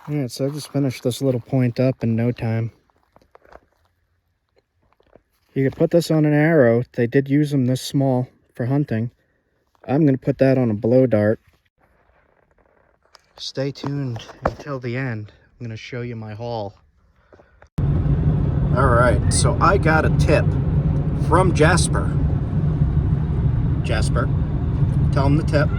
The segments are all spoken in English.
Alright, so I just finished this little point up in no time. You could put this on an arrow. They did use them this small for hunting. I'm going to put that on a blow dart. Stay tuned until the end. I'm going to show you my haul. Alright, so I got a tip from Jasper. Jasper, tell him the tip.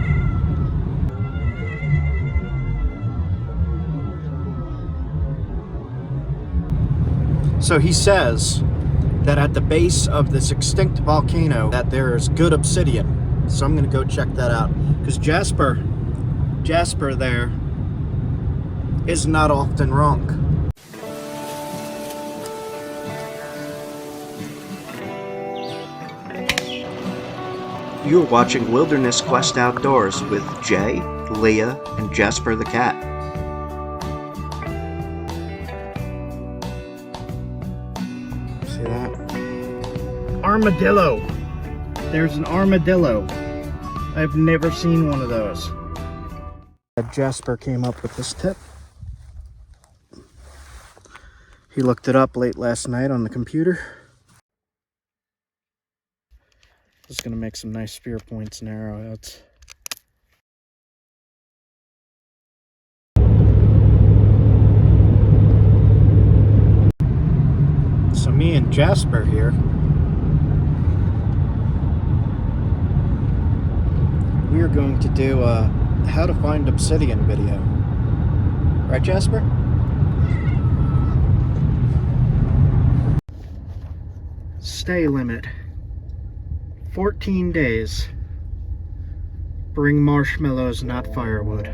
So he says that at the base of this extinct volcano that there is good obsidian. So I'm going to go check that out. Because Jasper there is not often wrong. You're watching Wilderness Quest Outdoors with Jay, Leah, and Jasper the cat. See that? Armadillo! There's an armadillo. I've never seen one of those. Jasper came up with this tip. He looked it up late last night on the computer. Just gonna make some nice spear points and arrowheads. So me and Jasper here, we are going to do a how to find obsidian video. Right, Jasper? Stay limit. 14 days. Bring marshmallows, not firewood.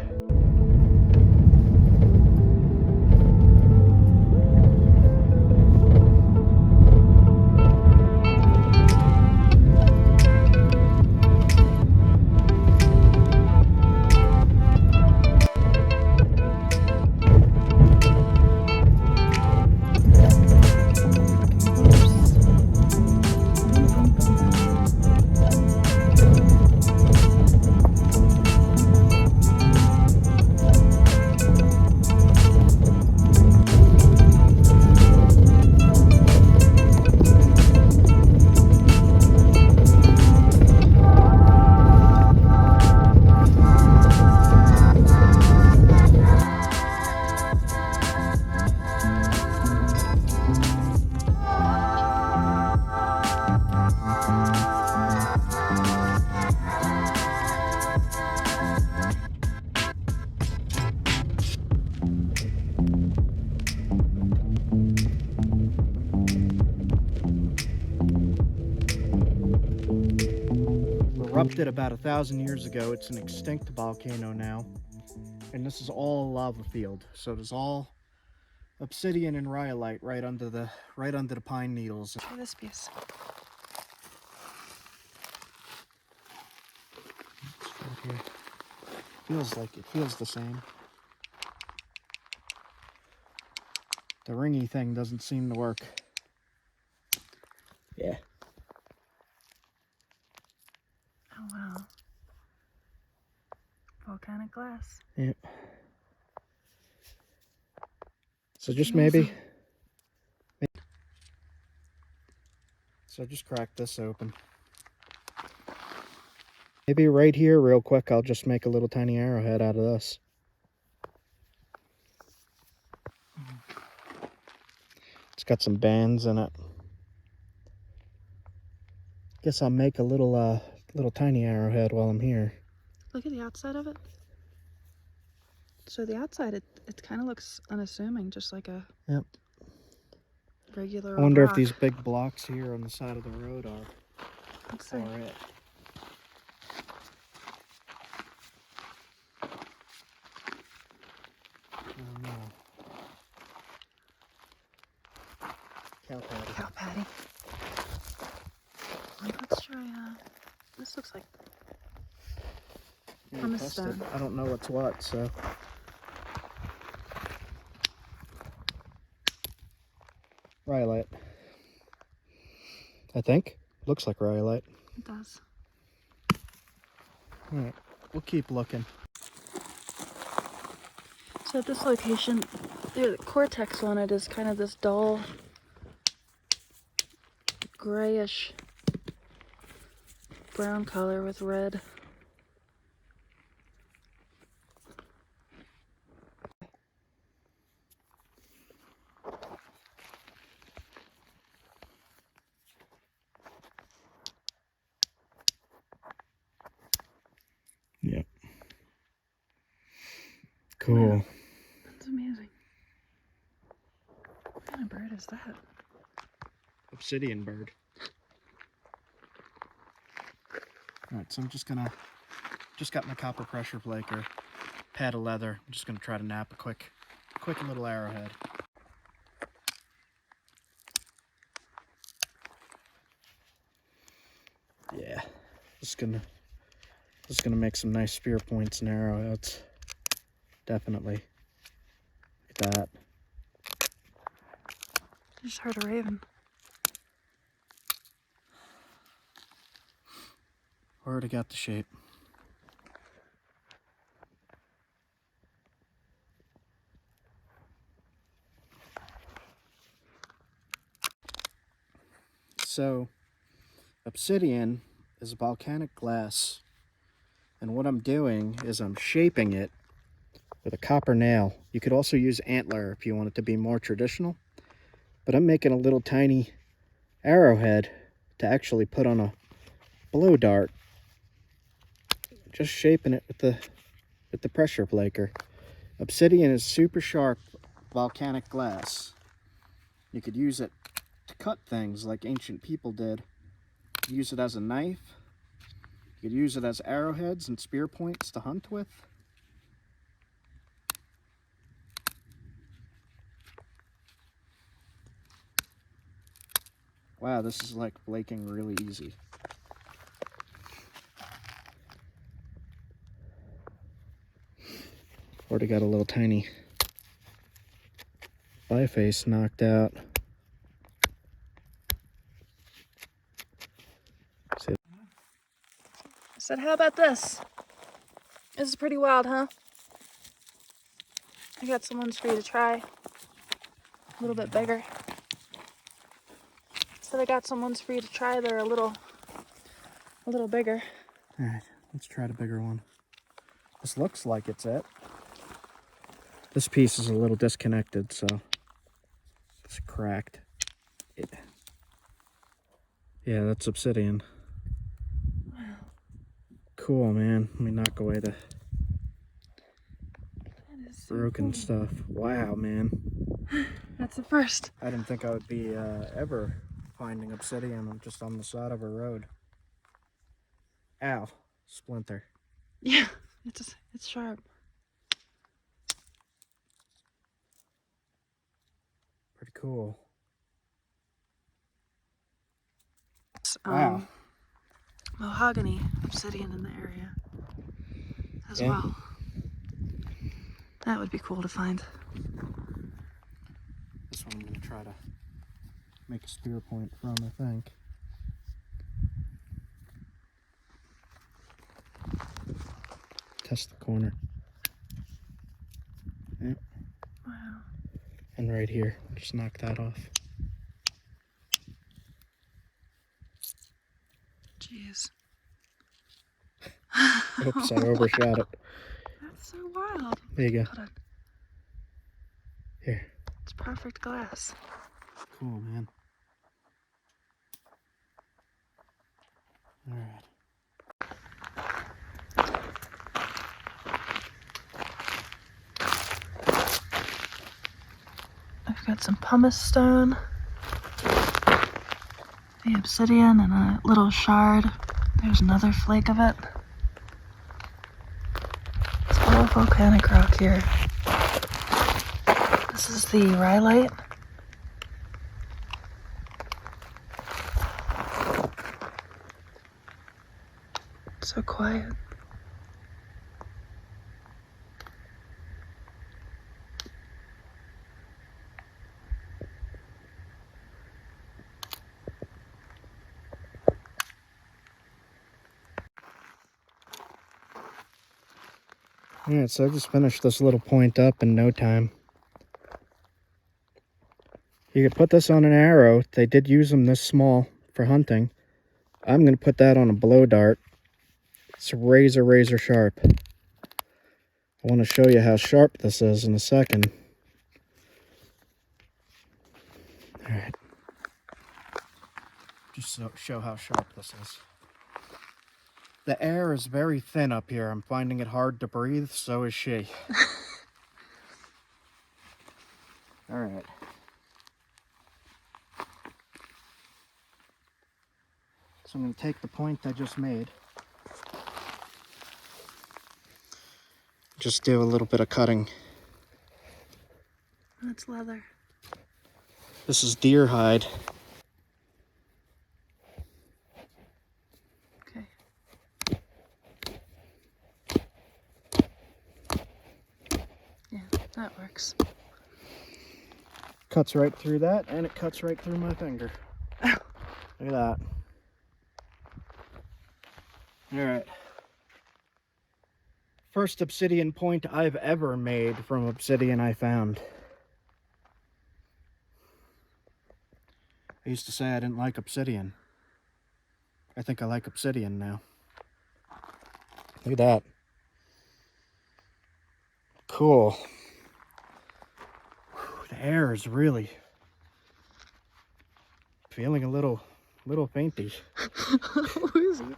Erupted about 1,000 years ago. It's an extinct volcano now, and this is all a lava field. So there's all obsidian and rhyolite right under the pine needles. Try this piece. Okay. Feels the same. The ringy thing doesn't seem to work. Yeah. Oh wow. Volcanic glass. Yep. So just maybe. So just crack this open. Maybe right here real quick I'll just make a little tiny arrowhead out of this. It's got some bands in it. Guess I'll make a little tiny arrowhead while I'm here. Look at the outside of it. So the outside, it kind of looks unassuming, just like a regular I wonder rock. if these big blocks here on the side of the road are Let's see. for it. I don't know. Cow patty. Cow patty. Let's try, this looks like Yeah, from a tested. stone. I don't know what's what, so. Rhyolite. I think. Looks like rhyolite. It does. Alright, we'll keep looking. So at this location, the cortex on it is kind of this dull, grayish brown color with red. Yep. Cool. Wow, that's amazing. What kind of bird is that? Obsidian bird. Alright, so I'm just got my copper pressure flake or pad of leather. I'm just gonna try to knap a quick little arrowhead. Yeah, just gonna make some nice spear points and arrowheads. Definitely. Like that. I just heard a raven. Already got the shape. So, obsidian is a volcanic glass, and what I'm doing is I'm shaping it with a copper nail. You could also use antler if you want it to be more traditional, but I'm making a little tiny arrowhead to actually put on a blow dart. Just shaping it with the pressure flaker. Obsidian is super sharp volcanic glass. You could use it to cut things like ancient people did. You could use it as a knife. You could use it as arrowheads and spear points to hunt with. Wow, this is like flaking really easy. Already got a little tiny biface knocked out. See? I said, how about this? This is pretty wild, huh? I got some ones for you to try. A little bit bigger. So I got some ones for you to try. They're a little bigger. All right, let's try the bigger one. This looks like it's it. This piece is a little disconnected, so it's cracked. Yeah, that's obsidian. Wow. Cool, man. Let me knock away the That is so broken cool. stuff. Wow, man. That's the first. I didn't think I would be ever finding obsidian just on the side of a road. Ow, splinter. Yeah, it's sharp. Pretty cool. It's, Wow. mahogany obsidian in the area as well. That would be cool to find. This one I'm going to try to make a spear point from, I think. Test the corner. Yep. Wow. And right here, just knock that off. Jeez. Oops, I overshot it. That's so wild. There you go. Hold on. Here. It's perfect glass. Cool, man. All right. I've got some pumice stone, the obsidian, and a little shard. There's another flake of it. It's all volcanic rock here. This is the rhyolite. So quiet. Alright, so I just finished this little point up in no time. You could put this on an arrow. They did use them this small for hunting. I'm going to put that on a blow dart. It's razor sharp. I want to show you how sharp this is in a second. Alright. Just to show how sharp this is. The air is very thin up here. I'm finding it hard to breathe, so is she. Alright. So I'm going to take the point I just made. Just do a little bit of cutting. That's leather. This is deer hide. Okay. Yeah, that works. Cuts right through that, and it cuts right through my finger. Look at that. Alright. First obsidian point I've ever made from obsidian I found. I used to say I didn't like obsidian. I think I like obsidian now. Look at that. Cool. Whew, the air is really feeling a little fainty. Woozy.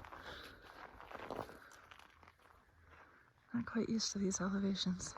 Not quite used to these elevations.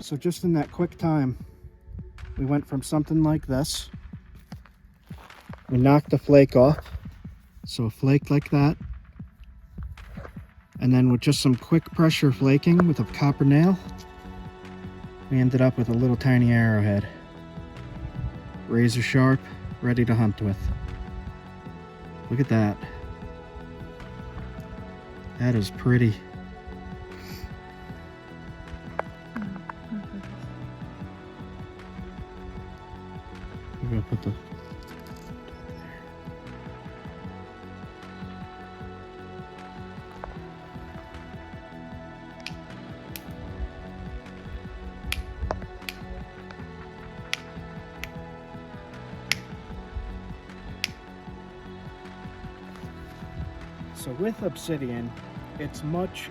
So just in that quick time, we went from something like this. We knocked a flake off. So a flake like that. And then with just some quick pressure flaking with a copper nail, we ended up with a little tiny arrowhead. Razor sharp, ready to hunt with. Look at that. That is pretty. I'm gonna put the So with obsidian, it's much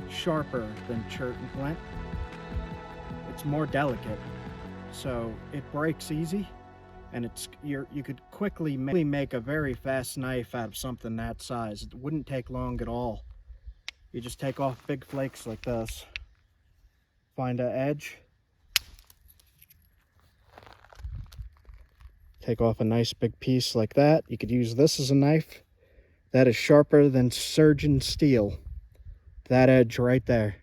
sharper than chert and flint. It's more delicate, so it breaks easy, and you could quickly make a very fast knife out of something that size. It wouldn't take long at all. You just take off big flakes like this, find an edge, take off a nice big piece like that. You could use this as a knife. That is sharper than surgeon steel. That edge right there.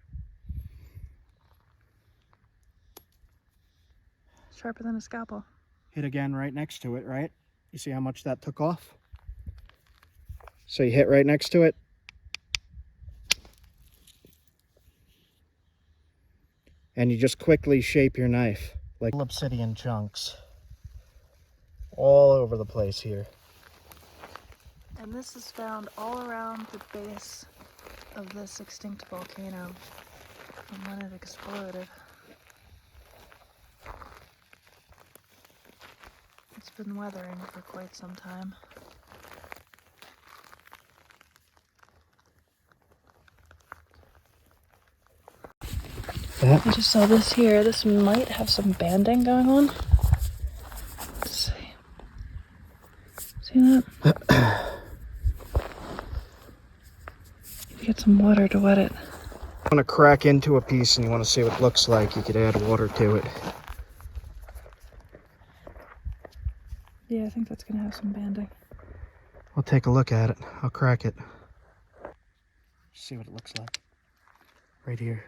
Sharper than a scalpel. Hit again right next to it, right? You see how much that took off? So you hit right next to it. And you just quickly shape your knife. Like obsidian chunks. All over the place here. And this is found all around the base of this extinct volcano from when it exploded. It's been weathering for quite some time. That? I just saw this here. This might have some banding going on. Let's see. See that? Get some water to wet it. You want to crack into a piece and you want to see what it looks like, you could add water to it. Yeah, I think that's gonna have some banding. I'll take a look at it. I'll crack it. See what it looks like. Right here.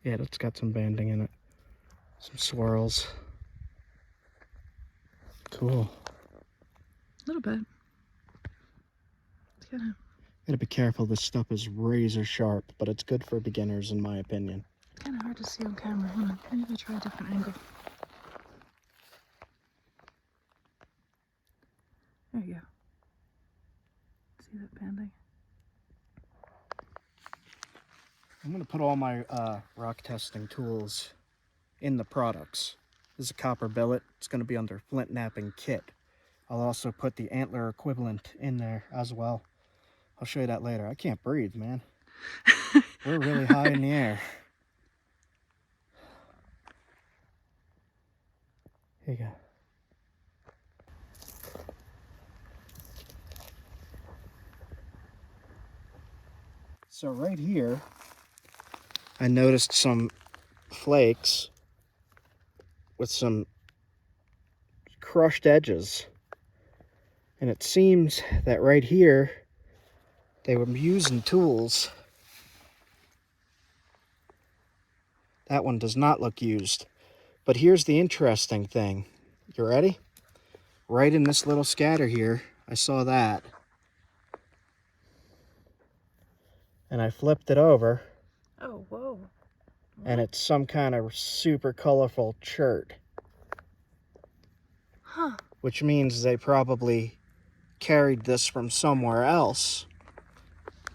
Yeah, it's got some banding in it. Some swirls. Cool. A little bit. It's gonna. Gotta be careful, this stuff is razor sharp, but it's good for beginners in my opinion. Kind of hard to see on camera. Hold on, maybe I'll try a different angle. There you go. See that banding? I'm gonna put all my rock testing tools in the products. This is a copper billet. It's gonna be under Flintknapping kit. I'll also put the antler equivalent in there as well. I'll show you that later. I can't breathe, man. We're really high in the air. Here you go. So right here, I noticed some flakes with some crushed edges. And it seems that right here, they were using tools. That one does not look used. But here's the interesting thing. You ready? Right in this little scatter here, I saw that. And I flipped it over. Oh, whoa. And it's some kind of super colorful chert. Huh. Which means they probably carried this from somewhere else,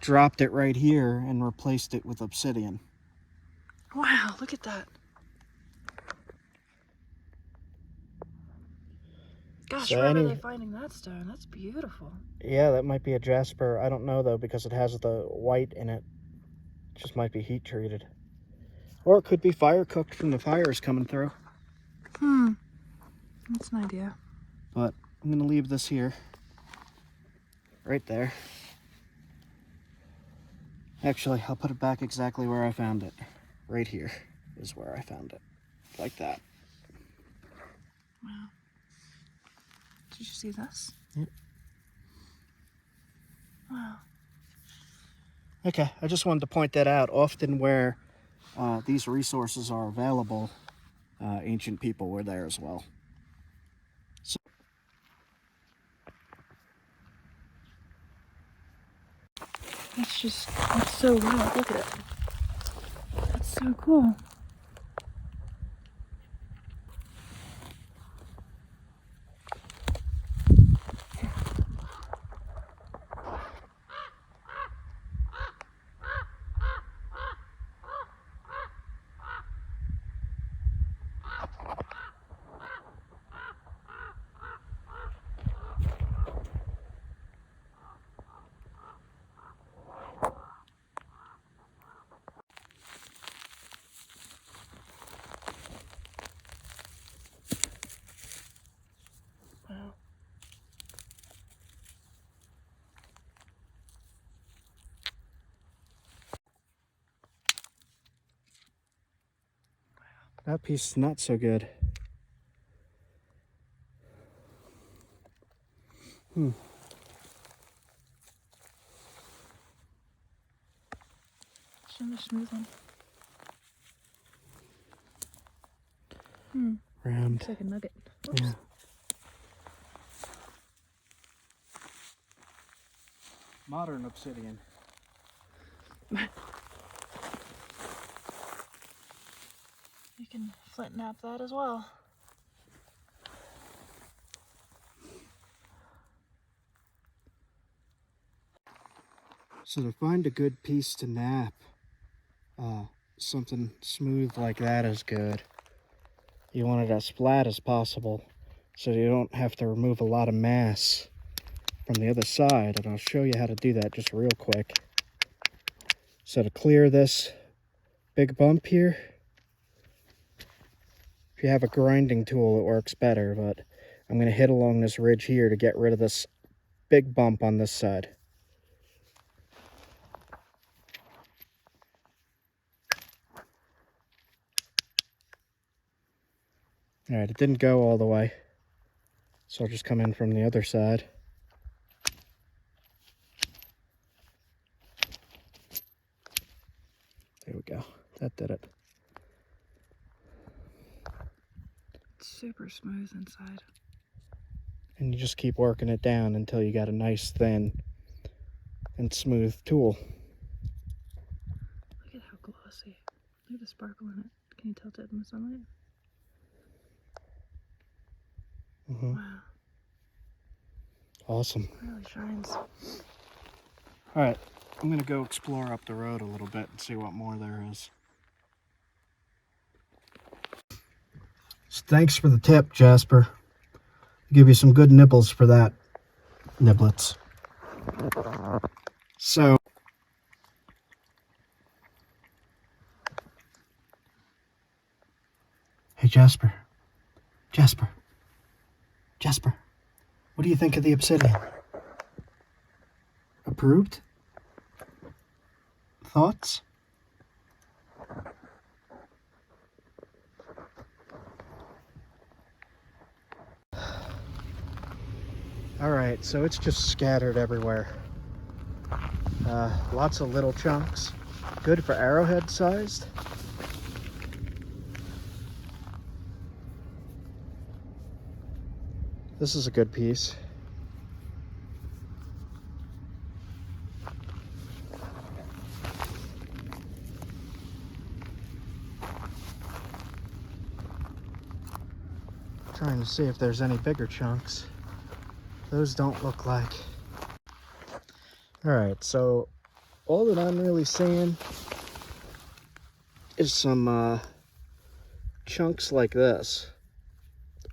dropped it right here, and replaced it with obsidian. Wow, look at that. Gosh, So where are they finding that stone? That's beautiful. Yeah, that might be a Jasper. I don't know, though, because it has the white in it. It just might be heat treated. Or it could be fire cooked from the fires coming through. That's an idea. But I'm going to leave this here. Right there. Actually, I'll put it back exactly where I found it. Right here is where I found it. Like that. Wow. Did you see this? Yep. Wow. Okay, I just wanted to point that out. Often where these resources are available, ancient people were there as well. So That's so wild. Look at it. That's so cool. Wow. that piece is not so good. It's another smooth one. Round. Looks like a nugget. Oops. Yeah. Modern obsidian. You can flint knap that as well. So to find a good piece to knap, something smooth like that is good. You want it as flat as possible so you don't have to remove a lot of mass from the other side, and I'll show you how to do that just real quick. So to clear this big bump here, if you have a grinding tool, it works better, but I'm going to hit along this ridge here to get rid of this big bump on this side. All right, it didn't go all the way, so I'll just come in from the other side. There we go. That did it. It's super smooth inside. And you just keep working it down until you got a nice, thin, and smooth tool. Look at how glossy. Look at the sparkle in it. Can you tilt it in the sunlight? Mm-hmm. Wow. Awesome. It really shines. All right, I'm gonna go explore up the road a little bit and see what more there is. So thanks for the tip, Jasper. I'll give you some good nibbles for that. Niblets. So, hey Jasper. Jasper. Jasper. What do you think of the obsidian? Approved? Thoughts? Alright, so it's just scattered everywhere. Lots of little chunks. Good for arrowhead sized. This is a good piece. Trying to see if there's any bigger chunks. Those don't look like. Alright, so all that I'm really seeing is some chunks like this,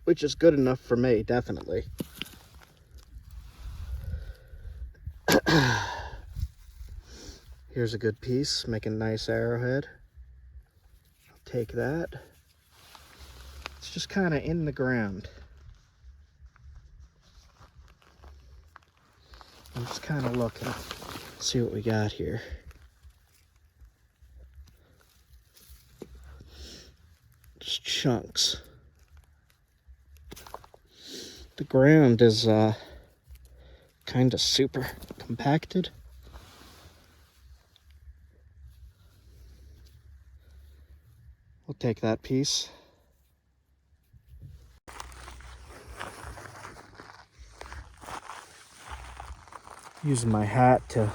which is good enough for me, definitely. Here's a good piece, making a nice arrowhead. I'll take that. It's just kind of in the ground. I'm just kind of looking, see what we got here. Just chunks. The ground is kind of super compacted. We'll take that piece. Using my hat to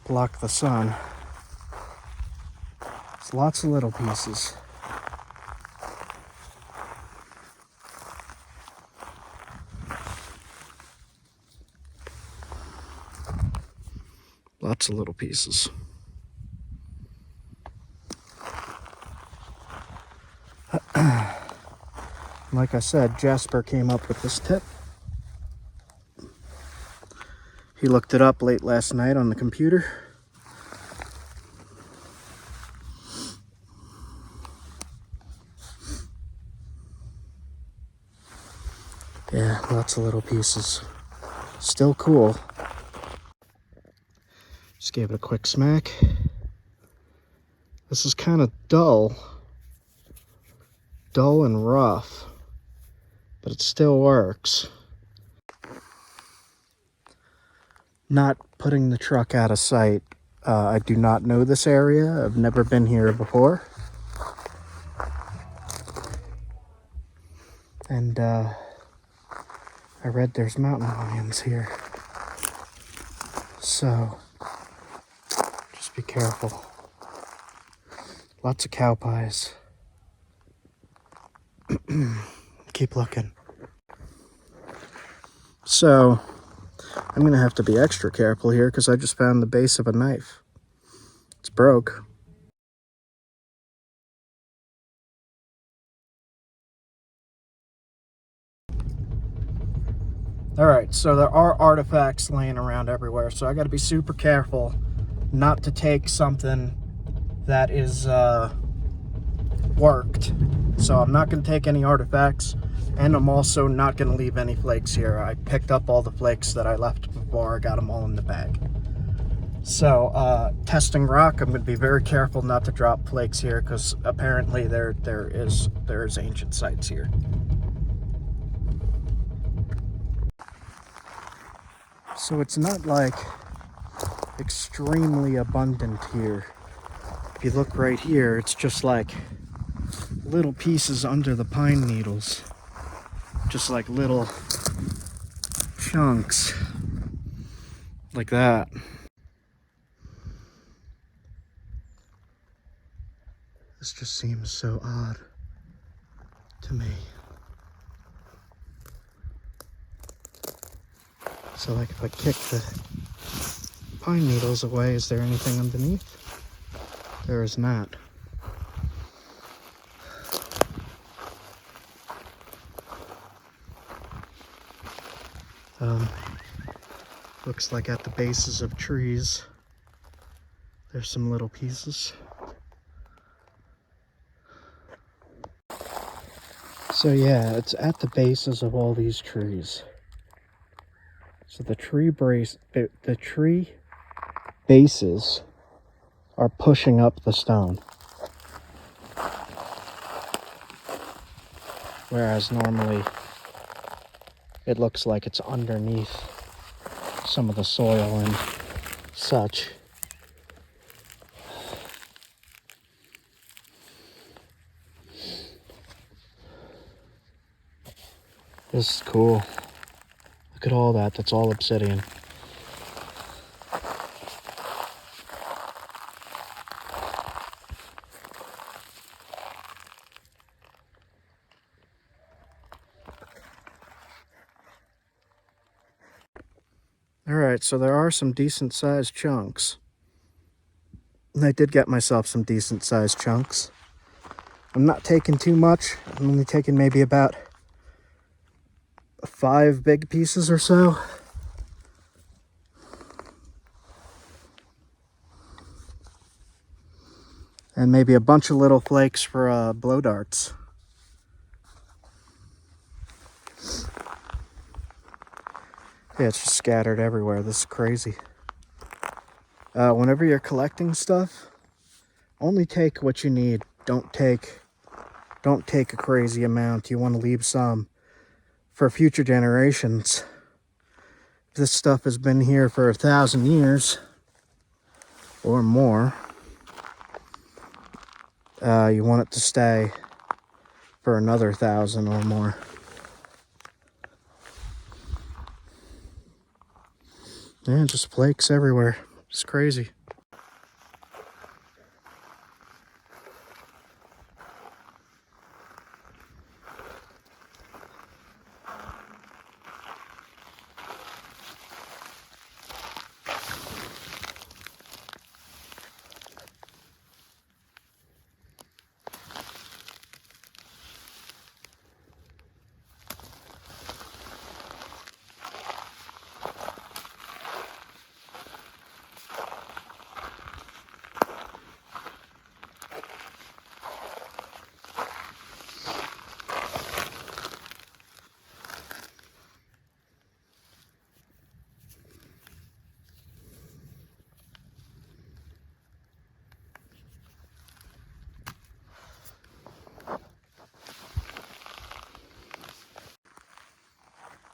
block the sun. It's lots of little pieces. Lots of little pieces. Like I said, Jasper came up with this tip. He looked it up late last night on the computer. Yeah, lots of little pieces. Still cool. Just gave it a quick smack. This is kind of dull and rough, but it still works. Not putting the truck out of sight. I do not know this area. I've never been here before. And I read there's mountain lions here. So just be careful. Lots of cow pies. Keep looking. So I'm gonna have to be extra careful here because I just found the base of a knife. It's broke. All right, so there are artifacts laying around everywhere, so I gotta be super careful not to take something that is worked. So I'm not going to take any artifacts, and I'm also not going to leave any flakes here. I picked up all the flakes that I left before. I got them all in the bag. So testing rock, I'm going to be very careful not to drop flakes here, because apparently there is ancient sites here. So it's not like extremely abundant here. If you look right here, it's just like little pieces under the pine needles, just like little chunks like that. This just seems so odd to me. So like if I kick the pine needles away, is there anything underneath? There is not. Looks like at the bases of trees, there's some little pieces. So yeah, it's at the bases of all these trees. So the tree bases are pushing up the stone. Whereas normally it looks like it's underneath some of the soil and such. This is cool. Look at all that. That's all obsidian. Alright, so there are some decent sized chunks. And I did get myself some decent sized chunks. I'm not taking too much. I'm only taking maybe about 5 big pieces or so. And maybe a bunch of little flakes for blow darts. Yeah, it's just scattered everywhere. This is crazy. Whenever you're collecting stuff, only take what you need. Don't take a crazy amount. You want to leave some for future generations. This stuff has been here for 1,000 years or more. You want it to stay for another 1,000 or more. Yeah, just flakes everywhere. It's crazy.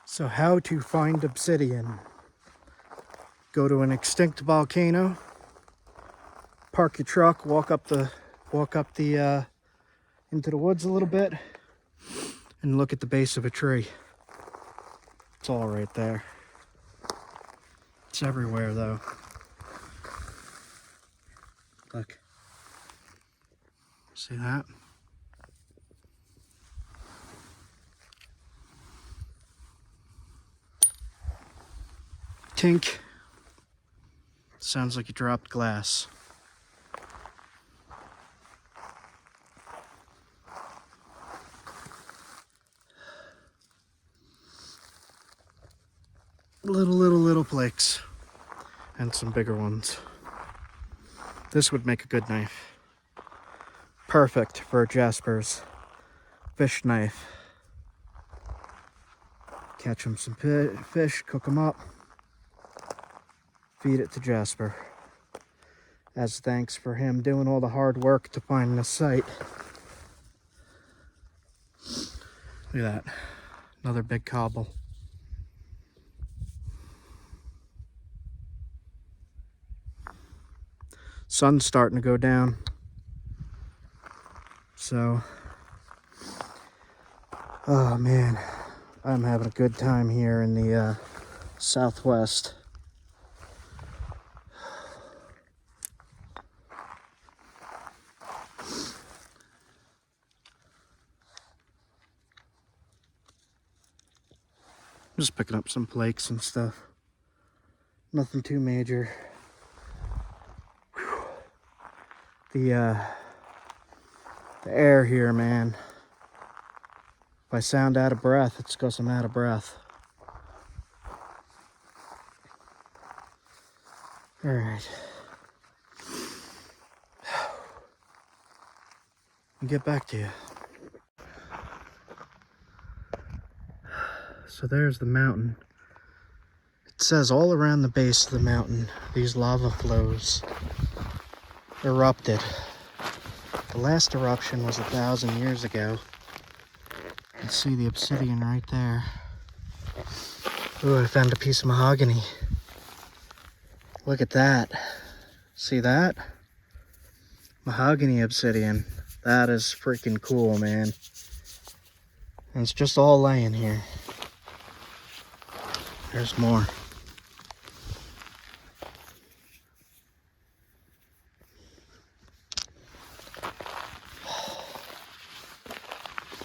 So how to find obsidian. Go to an extinct volcano, park your truck, walk up the into the woods a little bit, and look at the base of a tree. It's all right there. It's everywhere though. Look. See that? Tink. Sounds like you dropped glass. Little flakes. And some bigger ones. This would make a good knife. Perfect for Jasper's fish knife. Catch him some fish, cook them up, feed it to Jasper. As thanks for him doing all the hard work to find this site. Look at that. Another big cobble. Sun's starting to go down. So, oh man, I'm having a good time here in the southwest. Just picking up some flakes and stuff. Nothing too major. Whew. The air here, man. If I sound out of breath, it's because I'm out of breath. All right. I'll get back to you. So there's the mountain. It says all around the base of the mountain, these lava flows erupted. The last eruption was 1,000 years ago. You can see the obsidian right there. Ooh, I found a piece of mahogany. Look at that. See that? Mahogany obsidian. That is freaking cool, man. And it's just all laying here. There's more.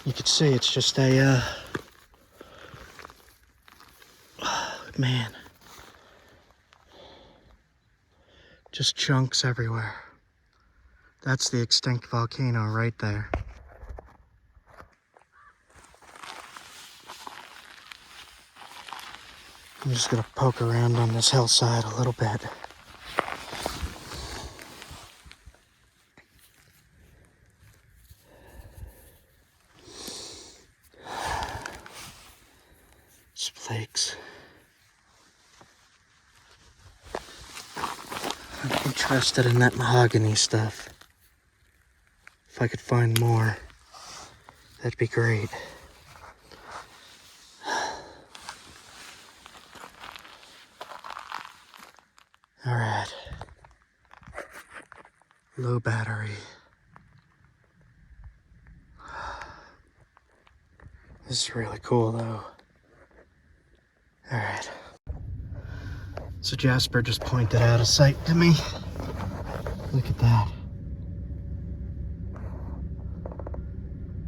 You can see it's just a, man. Just chunks everywhere. That's the extinct volcano right there. I'm just gonna poke around on this hillside a little bit. Some flakes. I'm interested in that mahogany stuff. If I could find more, that'd be great. All right. Low battery. This is really cool though. All right. So Jasper just pointed out a site to me. Look at that.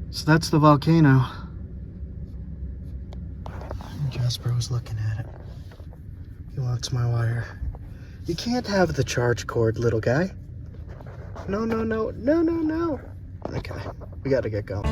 So that's the volcano. And Jasper was looking at it. He wants my wire. You can't have the charge cord, little guy. No, no, no, no, no, no. Okay, we gotta get going.